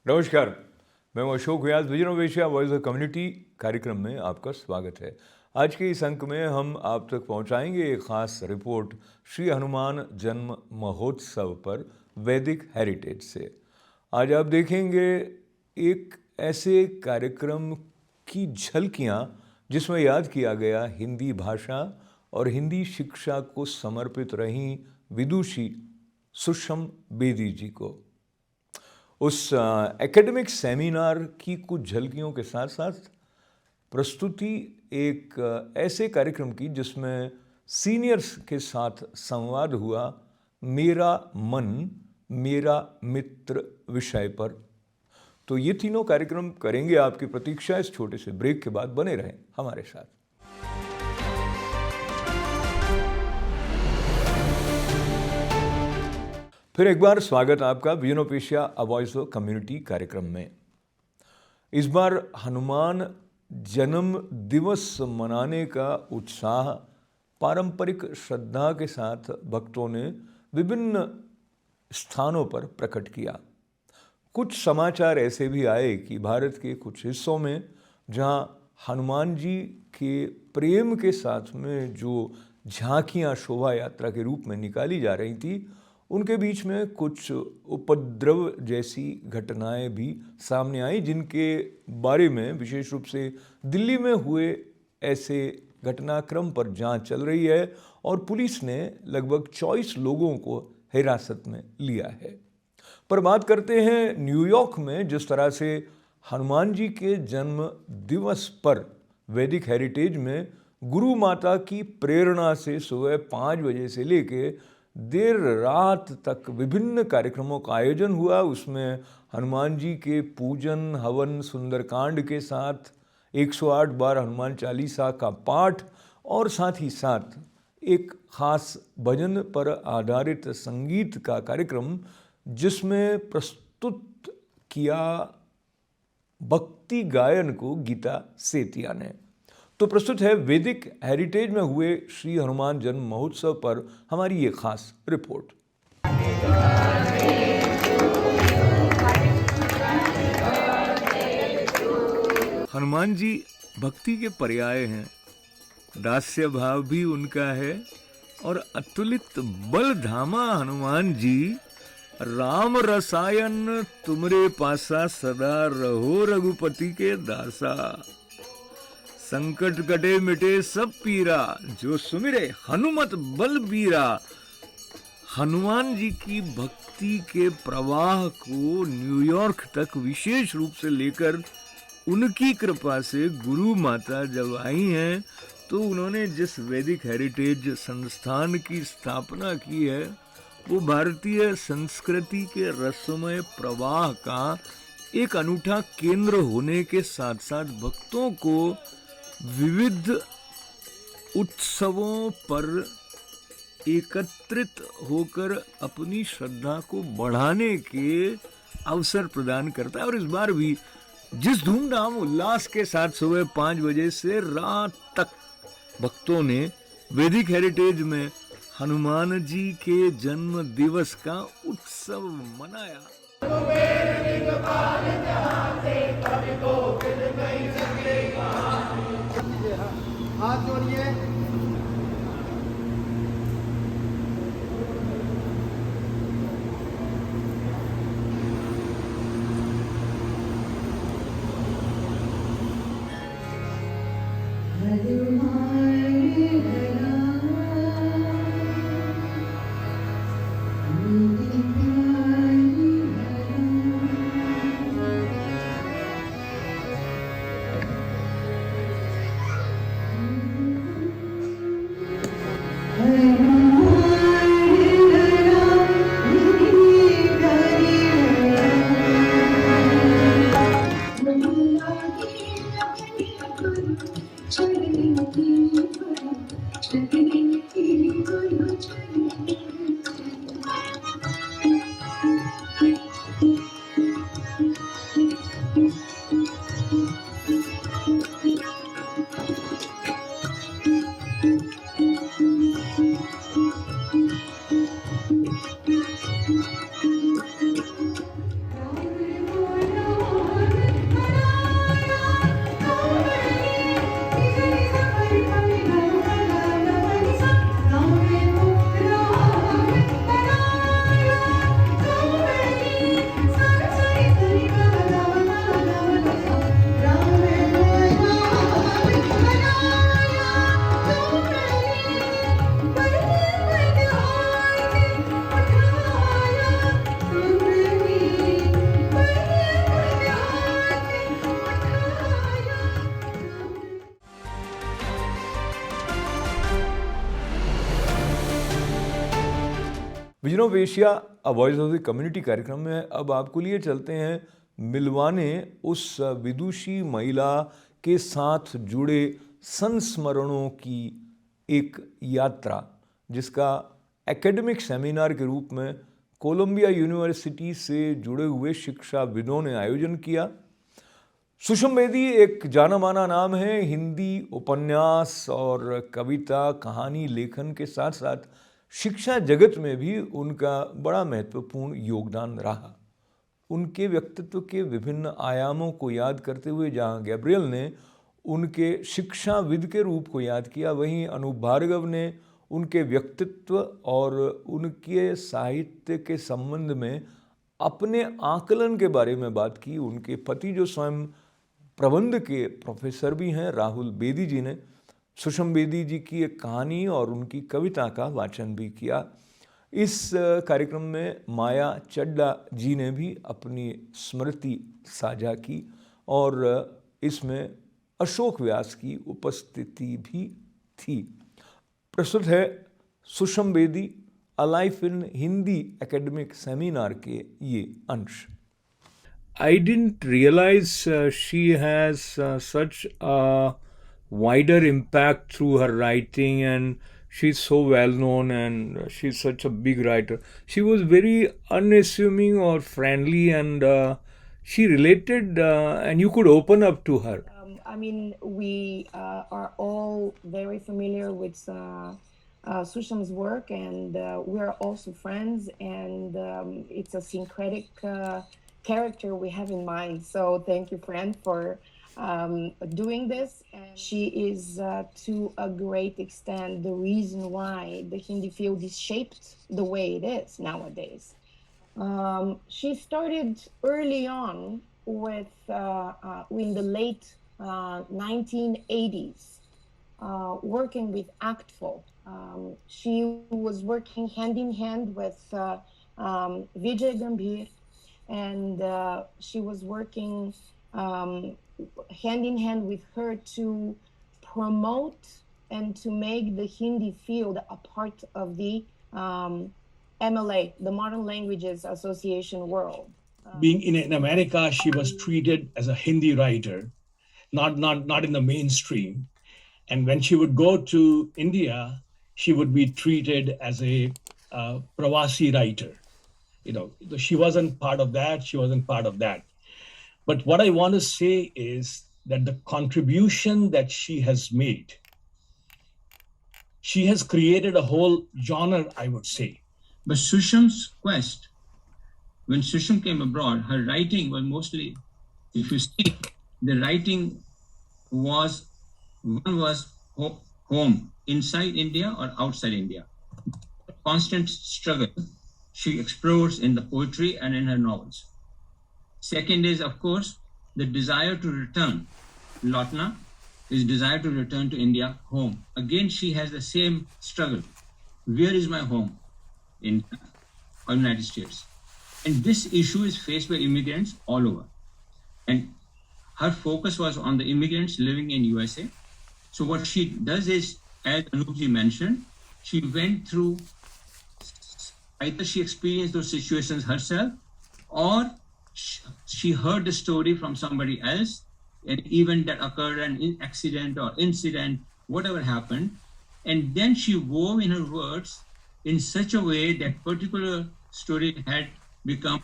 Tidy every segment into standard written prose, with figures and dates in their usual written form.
नमस्कार, मैं हूं Ashok Vyas. Vision of Asia voice of community कार्यक्रम में आपका स्वागत है। आज के इस अंक में हम आप तक पहुंचाएंगे एक खास रिपोर्ट श्री हनुमान जन्म महोत्सव पर वैदिक हेरिटेज से। आज आप देखेंगे एक ऐसे कार्यक्रम की झलकियां जिसमें याद किया गया हिंदी भाषा और हिंदी शिक्षा को समर्पित रही विदुषी सुषम बेदी जी को। उस एकेडमिक सेमिनार की कुछ झलकियों के साथ साथ प्रस्तुति एक ऐसे कार्यक्रम की जिसमें सीनियर्स के साथ संवाद हुआ, मेरा मन मेरा मित्र विषय पर। तो ये तीनों कार्यक्रम करेंगे आपकी प्रतीक्षा। इस छोटे से ब्रेक के बाद बने रहें हमारे साथ। फिर एक बार स्वागत आपका vision of Asia a voice of community कार्यक्रम में। इस बार हनुमान जन्म दिवस मनाने का उत्साह पारंपरिक श्रद्धा के साथ भक्तों ने विभिन्न स्थानों पर प्रकट किया। कुछ समाचार ऐसे भी आए कि भारत के कुछ हिस्सों में जहां हनुमान जी के प्रेम के साथ में जो झांकियां शोभा यात्रा के रूप में निकाली जा रही थी, उनके बीच में कुछ उपद्रव जैसी घटनाएं भी सामने आई, जिनके बारे में विशेष रूप से दिल्ली में हुए ऐसे घटनाक्रम पर जांच चल रही है और पुलिस ने लगभग 24 लोगों को हिरासत में लिया है। पर बात करते हैं न्यूयॉर्क में जिस तरह से हनुमान जी के जन्म दिवस पर वैदिक हेरिटेज में गुरु माता की प्रेरणा से सुबह 5 बजे से लेके देर रात तक विभिन्न कार्यक्रमों का आयोजन हुआ। उसमें हनुमान जी के पूजन, हवन, सुंदरकांड के साथ 108 बार हनुमान चालीसा का पाठ और साथ ही साथ एक खास भजन पर आधारित संगीत का कार्यक्रम जिसमें प्रस्तुत किया भक्ति गायन को गीता सेतिया ने। तो प्रस्तुत है वैदिक हेरिटेज में हुए श्री हनुमान जन्म महोत्सव पर हमारी ये खास रिपोर्ट। हनुमान जी भक्ति के पर्याय हैं, दास्य भाव भी उनका है और अतुलित बल धामा हनुमान जी। राम रसायन तुमरे पासा सदा रहो रघुपति के दासा। संकट कटे मिटे सब पीरा जो सुमिरे हनुमत बल बीरा। हनुमान जी की भक्ति के प्रवाह को न्यूयॉर्क तक विशेष रूप से लेकर उनकी कृपा से गुरु माता जब आई हैं तो उन्होंने जिस वैदिक हेरिटेज संस्थान की स्थापना की है वो भारतीय संस्कृति के रसमय प्रवाह का एक अनूठा केंद्र होने के साथ साथ भक्तों को विविध उत्सवों पर एकत्रित होकर अपनी श्रद्धा को बढ़ाने के अवसर प्रदान करता है। और इस बार भी जिस धूमधाम उल्लास के साथ सुबह 5 बजे से रात तक भक्तों ने वैदिक हेरिटेज में हनुमान जी के जन्म दिवस का उत्सव मनाया। हाथ जोड़िए। Vision of Asia a voice of the community कार्यक्रम में अब आपको लिए चलते हैं मिलवाने उस विदुषी महिला के साथ जुड़े संस्मरणों की एक यात्रा, जिसका एकेडमिक सेमिनार के रूप में कोलंबिया यूनिवर्सिटी से जुड़े हुए शिक्षाविदों ने आयोजन किया। सुषम बेदी एक जाना माना नाम है। हिंदी उपन्यास और कविता कहानी लेखन के साथ साथ शिक्षा जगत में भी उनका बड़ा महत्वपूर्ण योगदान रहा। उनके व्यक्तित्व के विभिन्न आयामों को याद करते हुए जहाँ गैब्रियल ने उनके शिक्षाविद के रूप को याद किया, वहीं अनूप भार्गव ने उनके व्यक्तित्व और उनके साहित्य के संबंध में अपने आकलन के बारे में बात की। उनके पति जो स्वयं प्रबंध के प्रोफेसर भी हैं, राहुल बेदी जी ने सुषम बेदी जी की एक कहानी और उनकी कविता का वाचन भी किया। इस कार्यक्रम में माया चड्डा जी ने भी अपनी स्मृति साझा की और इसमें अशोक व्यास की उपस्थिति भी थी। प्रस्तुत है Susham Bedi a life in Hindi academic seminar के ये अंश। I didn't realize she has such a wider impact through her writing, and she's so well known and she's such a big writer. She was very unassuming or friendly, and she related and you could open up to her. I mean, we are all very familiar with Susham's work, and we are also friends, and it's a syncretic character we have in mind. So thank you, friend, for doing this. And she is, to a great extent, the reason why the Hindi field is shaped the way it is nowadays. She started early on with in the late 1980s, working with ACTFL. She was working hand in hand with Vijay Gambhir, and she was working hand in hand with her to promote and to make the Hindi field a part of the MLA, the Modern Languages Association world. Being in America, she was treated as a Hindi writer, not in the mainstream. And when she would go to India, she would be treated as a Pravasi writer. You know, she wasn't part of that. She wasn't part of that. But what I want to say is that the contribution that she has made, she has created a whole genre, I would say. But Susham's quest, when Susham came abroad, her writing was mostly, if you see, the writing was, one was home, inside India or outside India. Constant struggle she explores in the poetry and in her novels. Second is, of course, the desire to return. Lotna is desire to return to India, home. Again, she has the same struggle. Where is my home? In the United States. And this issue is faced by immigrants all over. And her focus was on the immigrants living in USA. So what she does is, as Anoopji mentioned, she went through, either she experienced those situations herself, or she heard the story from somebody else, an event that occurred, an accident or incident, whatever happened. And then she wove in her words in such a way that particular story had become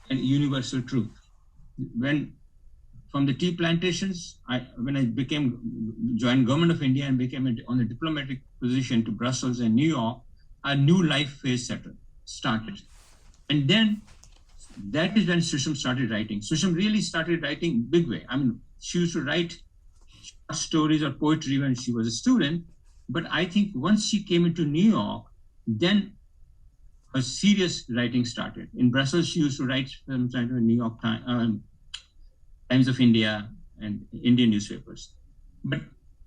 a universal truth. When from the tea plantations, when I joined Government of India and became on a diplomatic position to Brussels and New York, a new life phase started. And then that is when Susham started writing. Susham really started writing big way. I mean, she used to write stories or poetry when she was a student, but I think once she came into New York, then her serious writing started. In Brussels, she used to write sometimes in New York Times of India and Indian newspapers. But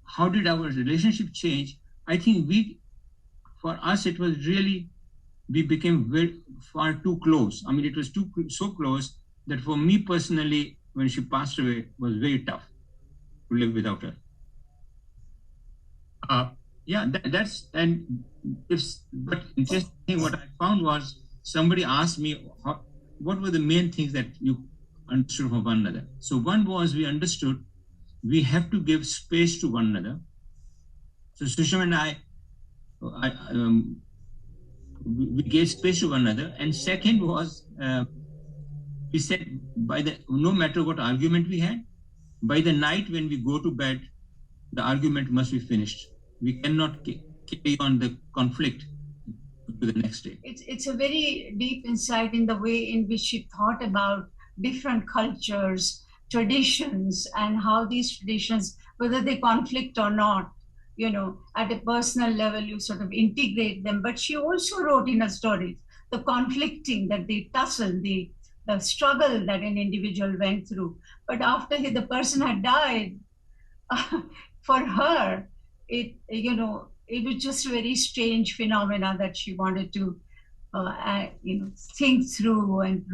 how did our relationship change? I think for us, it was really, we became far too close. I mean, it was so close that for me personally, when she passed away, it was very tough to live without her. Yeah, that's and but interesting thing what I found was somebody asked me what were the main things that you understood from one another. So one was we understood we have to give space to one another. So Sushma and we gave space to one another. And second was we said no matter what argument we had, by the night when we go to bed, the argument must be finished. We cannot carry on the conflict to the next day. It's a very deep insight in the way in which she thought about different cultures, traditions, and how these traditions, whether they conflict or not, at a personal level, you sort of integrate them. But she also wrote in her stories the conflicting, that the tussle, the struggle that an individual went through. But after the person had died, for her, it was just a very strange phenomena that she wanted to think through, and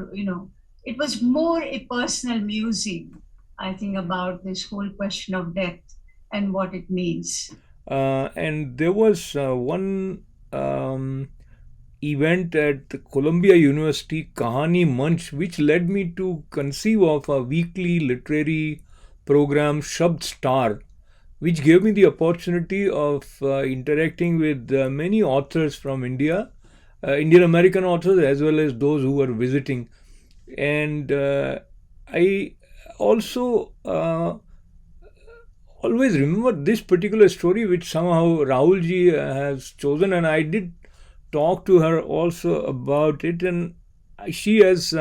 it was more a personal musing, I think, about this whole question of death and what it means. And there was one event at the Columbia University Kahani Manch, which led me to conceive of a weekly literary program, Shabd Star, which gave me the opportunity of interacting with many authors from India, Indian American authors, as well as those who were visiting. And I also always remember this particular story, which somehow Rahulji has chosen, and I did talk to her also about it. And she, as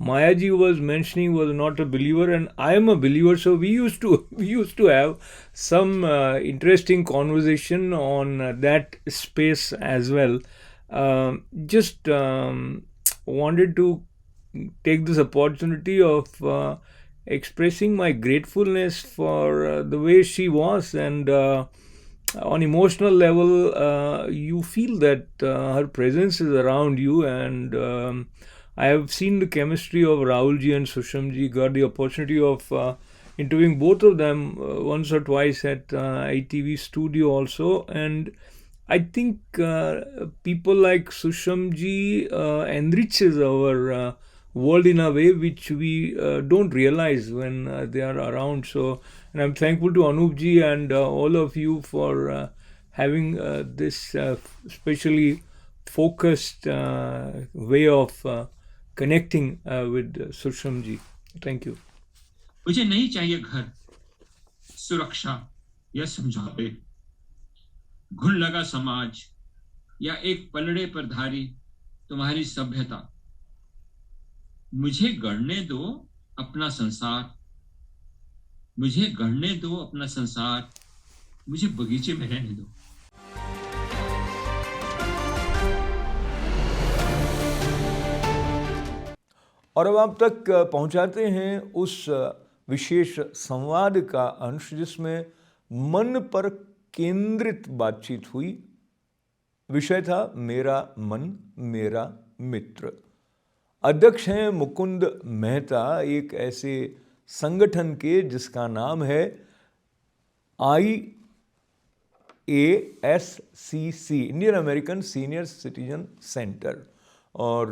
Mayaji was mentioning, was not a believer, and I am a believer. So we used to have some interesting conversation on that space as well. Just wanted to take this opportunity of expressing my gratefulness for the way she was, and on emotional level, you feel that her presence is around you. And I have seen the chemistry of Rahulji and Sushmji. Got the opportunity of interviewing both of them once or twice at ITV studio also, and I think people like Sushmji enriches our world in a way which we don't realize when they are around. So, and I'm thankful to Anoopji and all of you for having this specially focused way of connecting with Sushmji. Thank you. मुझे नहीं चाहिए घर, सुरक्षा या समझौते, घुन लगा समाज या एक पलड़े पर धारी तुम्हारी सभ्यता। मुझे गढ़ने दो अपना संसार, मुझे गढ़ने दो अपना संसार, मुझे बगीचे में रहने दो। और अब आप तक पहुंचाते हैं उस विशेष संवाद का अंश जिसमें मन पर केंद्रित बातचीत हुई। विषय था मेरा मन मेरा मित्र। अध्यक्ष हैं मुकुंद मेहता, एक ऐसे संगठन के जिसका नाम है IASCC, Indian American senior citizen centre. और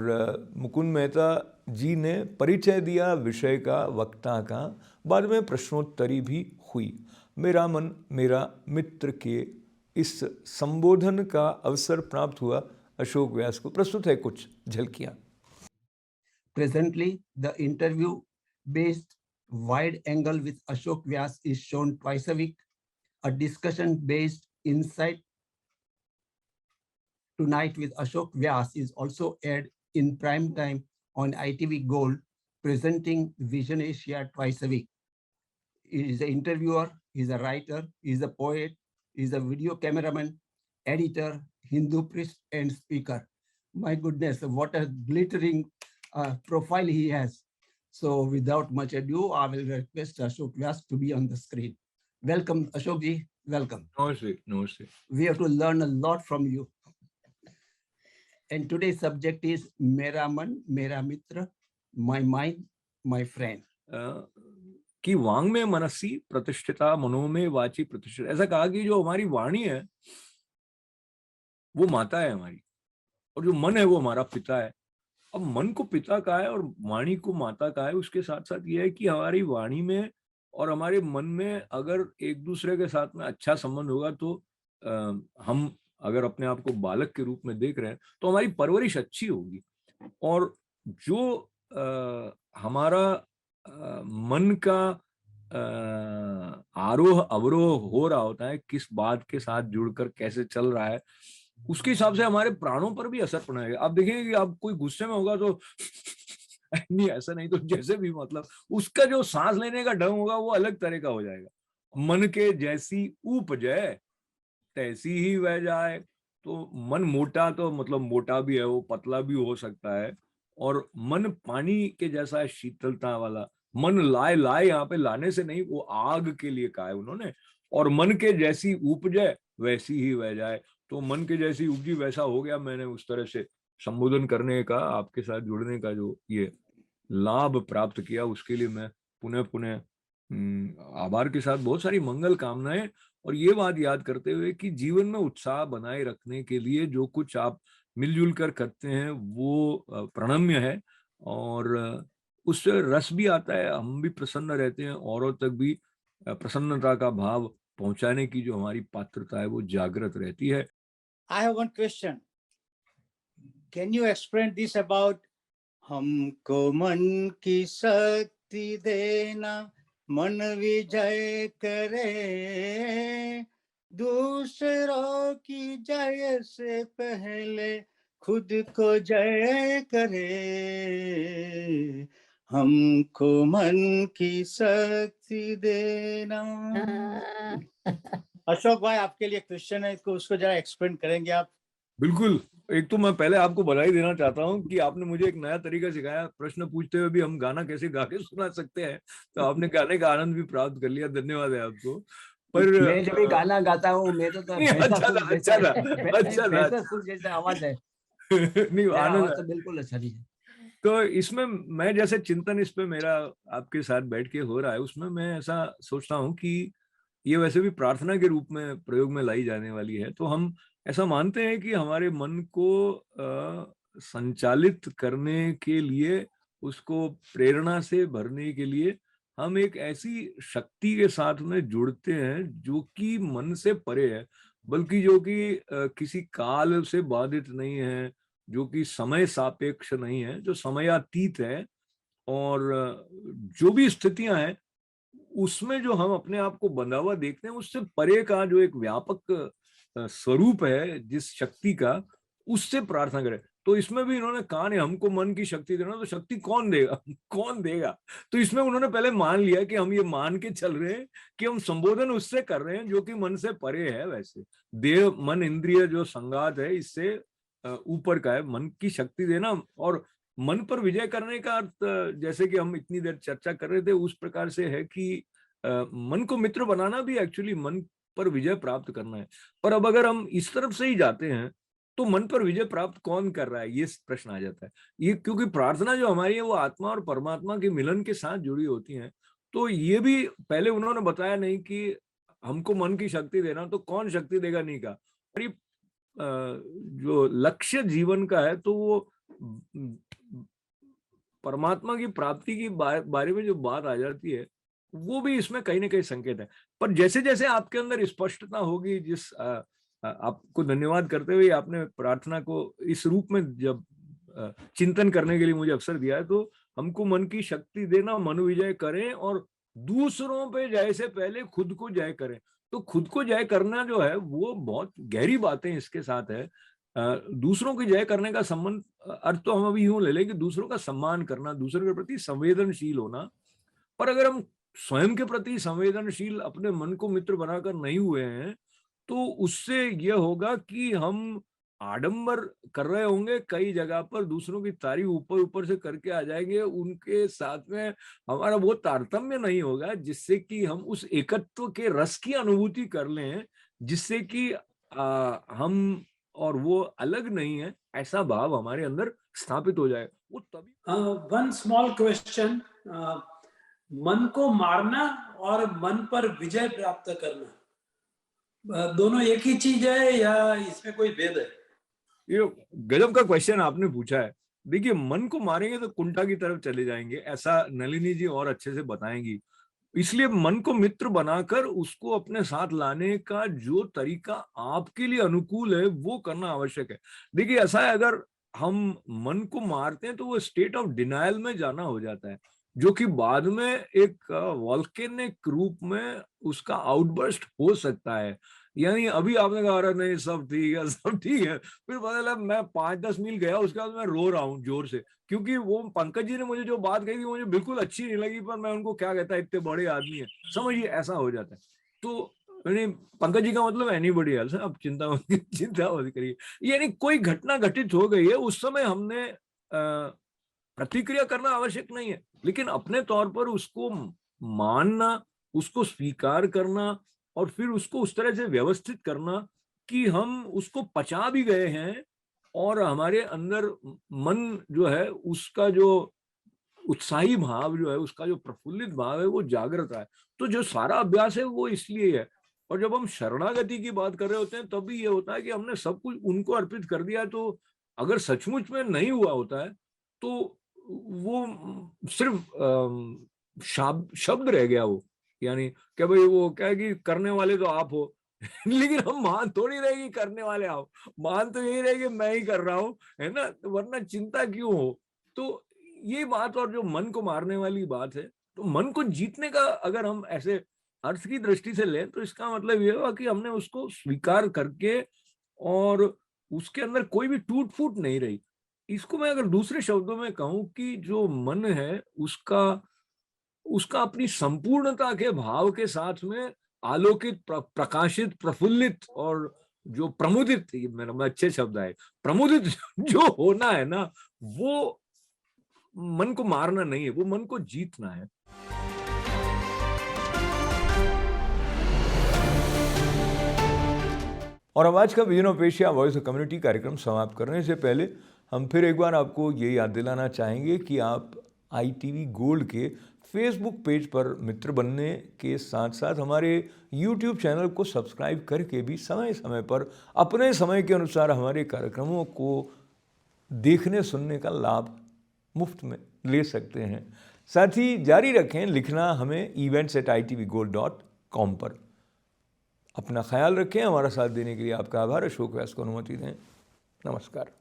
मुकुंद मेहता जी ने परिचय दिया विषय का, वक्ता का, बाद में प्रश्नोत्तरी भी हुई। मेरा मन मेरा मित्र के इस संबोधन का अवसर प्राप्त हुआ अशोक व्यास को। प्रस्तुत है कुछ झलकियां। Presently, the interview-based wide angle with Ashok Vyas is shown twice a week. A discussion-based insight tonight with Ashok Vyas is also aired in prime time on ITV Gold, presenting Vision Asia twice a week. He is an interviewer, he is a writer, he is a poet, he is a video cameraman, editor, Hindu priest, and speaker. My goodness, what a glittering profile he has. So without much ado, I will request Ashok Vyas to be on the screen. Welcome, Ashok ji. Welcome. Namaste. Namaste. We have to learn a lot from you. And today's subject is Mera Man, Mera Mitra, my mind, my friend. कि वांग में मनसी प्रतिष्ठिता मनो में वाची प्रतिष्ठिता, ऐसा कहा कि जो हमारी वाणी है वो माता है हमारी, और जो मन है वो हमारा पिता है। अब मन को पिता कहा है और वाणी को माता कहा है, उसके साथ साथ ये है कि हमारी वाणी में और हमारे मन में अगर एक दूसरे के साथ में अच्छा संबंध होगा तो हम अगर अपने आप को बालक के रूप में देख रहे हैं तो हमारी परवरिश अच्छी होगी। और जो हमारा मन का आरोह अवरोह हो रहा होता है, किस बात के साथ जुड़कर कैसे चल रहा है, उसके हिसाब से हमारे प्राणों पर भी असर पड़ेगा। आप देखेंगे कि आप कोई गुस्से में होगा तो नहीं, ऐसा नहीं तो जैसे भी, मतलब उसका जो सांस लेने का ढंग होगा वो अलग तरह का हो जाएगा। मन के जैसी उपजै तैसी ही वह जाए। तो मन मोटा तो मतलब मोटा भी है, वो पतला भी हो सकता है। और मन पानी के जैसा है, शीतलता वाला। मन लाए लाए, यहाँ पे लाने से नहीं, वो आग के लिए कहा है उन्होंने। और मन के जैसी उपजे वैसी ही वह जाए। तो मन के जैसी उपजी वैसा हो गया। मैंने उस तरह से संबोधन करने का, आपके साथ जुड़ने का जो ये लाभ प्राप्त किया, उसके लिए मैं पुनः पुनः आभार के साथ बहुत सारी मंगल कामनाएं। और ये बात याद करते हुए कि जीवन में उत्साह बनाए रखने के लिए जो कुछ आप मिलजुल कर करते हैं वो प्रणम्य है, और उससे रस भी आता है, हम भी प्रसन्न रहते हैं, औरों तक भी प्रसन्नता का भाव पहुंचाने की जो हमारी पात्रता है वो जागृत रहती है। I have one question. Can you explain this about हमको मन की शक्ति देना, मन विजय करे, दूसरों की जय से पहले खुद को जय करे, हमको मन की शक्ति देना। अशोक भाई, आपके लिए क्वेश्चन है, उसको जरा एक्सप्लेन करेंगे आप? बिल्कुल। एक तो मैं पहले आपको बधाई देना चाहता हूं कि आपने मुझे एक नया तरीका सिखाया, प्रश्न पूछते हुए भी हम गाना कैसे गा के सुना सकते हैं। तो आपने गाने का आनंद भी प्राप्त कर लिया, धन्यवाद है आपको। पर मैं जब भी गाना गाता हूँ मैं तो भैंसा सुर जैसा आवाज है। नहीं, मेरा आनंद आवाज तो बिल्कुल अच्छा नहीं है। तो इसमें मैं जैसे चिंतन इस पे मेरा आपके साथ बैठ के हो रहा है, उसमें मैं ऐसा सोचता हूँ कि ये वैसे भी प्रार्थना के रूप में प्रयोग में लाई जाने वाली है। तो हम ऐसा मानते हैं कि हमारे मन को संचालित करने के लिए, उसको प्रेरणा से भरने के लिए हम एक ऐसी शक्ति के साथ में जुड़ते हैं जो कि मन से परे है, बल्कि जो कि किसी काल से बाधित नहीं है, जो कि समय सापेक्ष नहीं है, जो समयातीत है। और जो भी स्थितियां हैं उसमें जो हम अपने आप को बंधा हुआ देखते हैं, उससे परे का जो एक व्यापक स्वरूप है जिस शक्ति का, उससे प्रार्थना करें। तो इसमें भी इन्होंने कहा नहीं हमको मन की शक्ति देना, तो शक्ति कौन देगा? कौन देगा? तो इसमें उन्होंने पहले मान लिया कि हम ये मान के चल रहे हैं कि हम संबोधन उससे कर रहे हैं जो कि मन से परे है। वैसे देह मन इंद्रिय जो संगात है, इससे ऊपर का है। मन की शक्ति देना और मन पर विजय करने का अर्थ, जैसे कि हम इतनी देर चर्चा कर रहे थे, उस प्रकार से है कि मन को मित्र बनाना भी एक्चुअली मन पर विजय प्राप्त करना है। पर अब अगर हम इस तरफ से ही जाते हैं तो मन पर विजय प्राप्त कौन कर रहा है, ये प्रश्न आ जाता है। ये क्योंकि प्रार्थना जो हमारी है वो आत्मा और परमात्मा के मिलन के साथ जुड़ी होती है। तो ये भी पहले उन्होंने बताया नहीं कि हमको मन की शक्ति देना, तो कौन शक्ति देगा नहीं का। जो लक्ष्य जीवन का है तो वो परमात्मा की प्राप्ति की बारे में जो बात आ जाती है, वो भी इसमें कहीं ना कहीं संकेत है। पर जैसे जैसे आपके अंदर स्पष्टता होगी, जिस आपको धन्यवाद करते हुए आपने प्रार्थना को इस रूप में जब चिंतन करने के लिए मुझे अवसर दिया है, तो हमको मन की शक्ति देना, मन विजय करें और दूसरों पे जय से पहले खुद को जय करें। तो खुद को जय करना जो है वो बहुत गहरी बातें इसके साथ है। दूसरों की जय करने का संबंध, अर्थ तो हम अभी यूं ले लें कि दूसरों का सम्मान करना, दूसरों के प्रति संवेदनशील होना। पर अगर हम स्वयं के प्रति संवेदनशील अपने मन को मित्र बनाकर नहीं हुए हैं, तो उससे यह होगा कि हम आडंबर कर रहे होंगे कई जगह पर, दूसरों की तारीफ ऊपर ऊपर से करके आ जाएंगे, उनके साथ में हमारा वो तारतम्य नहीं होगा जिससे कि हम उस एकत्व के रस की अनुभूति कर लें, जिससे कि हम और वो अलग नहीं है, ऐसा भाव हमारे अंदर स्थापित हो जाए। वो तभी one small question. मन को मारना और मन पर विजय प्राप्त करना, दोनों एक ही चीज है या इसमें कोई भेद है? ये गजब का क्वेश्चन आपने पूछा है। देखिए, मन को मारेंगे तो कुंठा की तरफ चले जाएंगे, ऐसा नलिनी जी और अच्छे से बताएंगी। इसलिए मन को मित्र बनाकर उसको अपने साथ लाने का जो तरीका आपके लिए अनुकूल है वो करना आवश्यक है। देखिए, ऐसा है, अगर हम मन को मारते हैं तो वो स्टेट ऑफ डिनायल में जाना हो जाता है, जो कि बाद में एक वॉल्केनिक रूप में उसका आउटबर्स्ट हो सकता है। यानी अभी आपने कहा अरे नहीं सब ठीक है सब ठीक है, फिर पता चला मैं 5-10 मील गया, उसके बाद मैं रो रहा हूँ जोर से, क्योंकि वो पंकज जी ने मुझे जो बात कही थी मुझे बिल्कुल अच्छी नहीं लगी, पर मैं उनको क्या कहता, इतने बड़े आदमी है, समझिए ऐसा हो जाता है। तो यानी पंकज जी का मतलब एनीबॉडी एल्स है, अब चिंता मत करिए। यानी कोई घटना घटित हो गई है, उस समय हमने प्रतिक्रिया करना आवश्यक नहीं है, लेकिन अपने तौर पर उसको मानना, उसको स्वीकार करना और फिर उसको उस तरह से व्यवस्थित करना कि हम उसको पचा भी गए हैं और हमारे अंदर मन जो है उसका जो उत्साही भाव जो है, उसका जो प्रफुल्लित भाव है वो जागृत है। तो जो सारा अभ्यास है वो इसलिए है। और जब हम शरणागति की बात कर रहे होते हैं तब भी ये होता है कि हमने सब कुछ उनको अर्पित कर दिया है, तो अगर सचमुच में नहीं हुआ होता है तो वो सिर्फ शब्द रह गया वो। यानी क्या भाई, वो क्या है कि करने वाले तो आप हो लेकिन हम मान थोड़ी रहे कि करने वाले आप, मान तो यही रहे कि मैं ही कर रहा हूँ, है ना, तो वरना चिंता क्यों हो। तो ये बात, और जो मन को मारने वाली बात है, तो मन को जीतने का अगर हम ऐसे अर्थ की दृष्टि से लें तो इसका मतलब ये हुआ कि हमने उसको स्वीकार करके और उसके अंदर कोई भी टूट फूट नहीं रही। इसको मैं अगर दूसरे शब्दों में कहूं कि जो मन है उसका उसका अपनी संपूर्णता के भाव के साथ में आलोकित, प्रकाशित, प्रफुल्लित और जो प्रमुदित, ये मेरा अच्छे शब्द है, प्रमुदित जो होना है ना, वो मन को मारना नहीं है, वो मन को जीतना है। और अब आज का vision of Asia voice of community कार्यक्रम समाप्त करने से पहले हम फिर एक बार आपको ये याद दिलाना चाहेंगे कि आप ITV गोल्ड के फेसबुक पेज पर मित्र बनने के साथ साथ हमारे YouTube चैनल को सब्सक्राइब करके भी समय समय पर अपने समय के अनुसार हमारे कार्यक्रमों को देखने सुनने का लाभ मुफ्त में ले सकते हैं। साथ ही जारी रखें लिखना हमें events@itvgold.com पर। अपना ख्याल रखें। हमारा साथ देने के लिए आपका आभार। अशोक व्यास को अनुमति दें। नमस्कार।